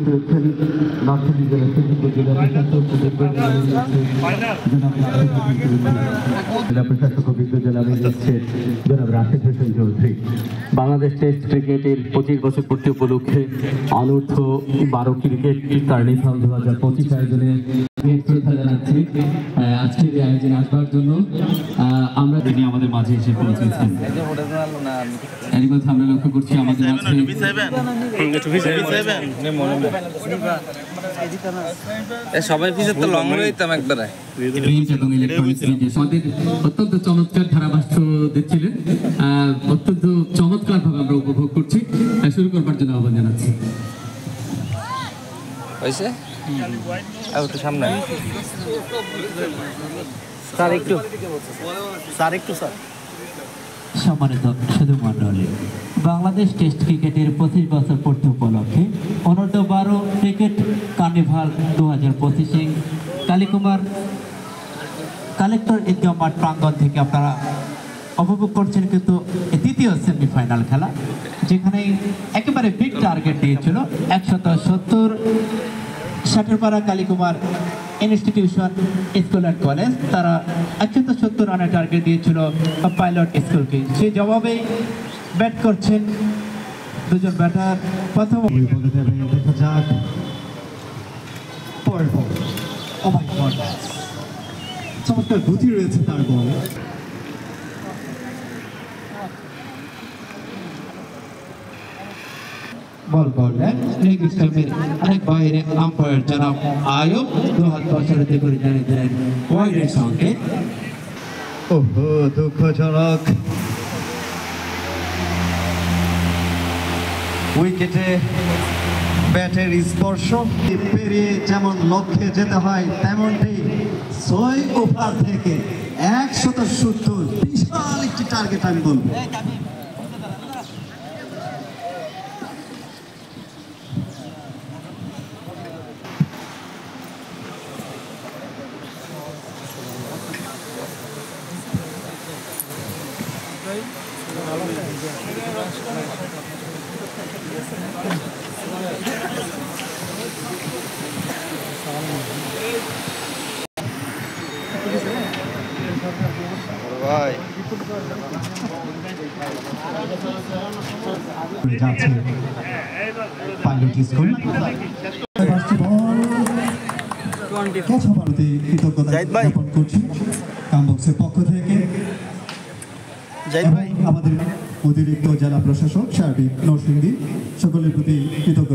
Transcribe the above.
করেছেন নরসিংদী জেলা জেলা প্রশাসক জেলা প্রশাসক অভিজ্ঞ জেলা ম্যাজিস্ট্রেট জনাব রাশেদ হোসেন চৌধুরী। বাংলাদেশ টেস্ট ক্রিকেটের 25 বছর পূর্তি উপলক্ষে অনূর্ধ্ব 12 ক্রিকেট কার্নিভাল 2025 আয়োজনে জানাচ্ছি আজকের এই আয়োজনে আসবার জন্য আমরা তিনি আমাদের মাঝে এসে পৌঁছেছেন। এরই মধ্যে আমরা লক্ষ্য করছি আমাদের মাঝে সবাই পিছে তো লং রইতাম একবারে এবং ইলেকট্রনিক্স মিডিয়া আমাদের অত্যন্ত চমৎকার ধারাভাষ্য দিচ্ছিলেন, অত্যন্ত চমৎকার ভাবে আমরা উপভোগ করছি। শুরু করবার জন্য আহ্বান জানাচ্ছি। হয়েছে একটু সামনে স্যার একটু স্যার সম্মানিত সুধী মণ্ডলী, বাংলাদেশ টেস্ট ক্রিকেটের 25 বছর পূর্তি উপলক্ষে অনূর্ধ্ব 12 ক্রিকেট কার্নিভাল 2025 কালীকুমার কালেক্টর ঈদগাহ মাঠ প্রাঙ্গণ থেকে আপনারা উপভোগ করছেন কিন্তু দ্বিতীয় সেমিফাইনাল খেলা, যেখানে একেবারে বিগ টার্গেট দিয়েছিল 170 Shaterpara Kalikumar institution school and college. তারা 170 রানের টার্গেট দিয়েছিল পাইলট স্কুলকে। সেই জবাবে ব্যাট করছেন দুজন ব্যাটার। প্রথম দেখা যাক চমৎকার গতি রয়েছে তার বল। বল করলেন লেগ স্টাম্পের অনেক বাইরে আম্পায়ার জনাব আয়ুব 2 হাত প্রসারিত করে জানিয়ে দিলেন ওয়াইডের সঙ্গে। ওহো, দুঃখজনক। উইকেটে ব্যাটের স্পর্শ পেরিয়ে যেমন লক্ষ্যে যেতে হয় তেমনটি 6 ওভার থেকে 170 বিশাল একটি টার্গেট আমি বলবো। পাইলট স্কুল কৃতজ্ঞতা জ্ঞাপন করছি কামবক্সের পক্ষ থেকে আমাদের অতিরিক্ত জেলা প্রশাসক সার্বিক নরসিংদী সকলের প্রতি কৃতজ্ঞতা।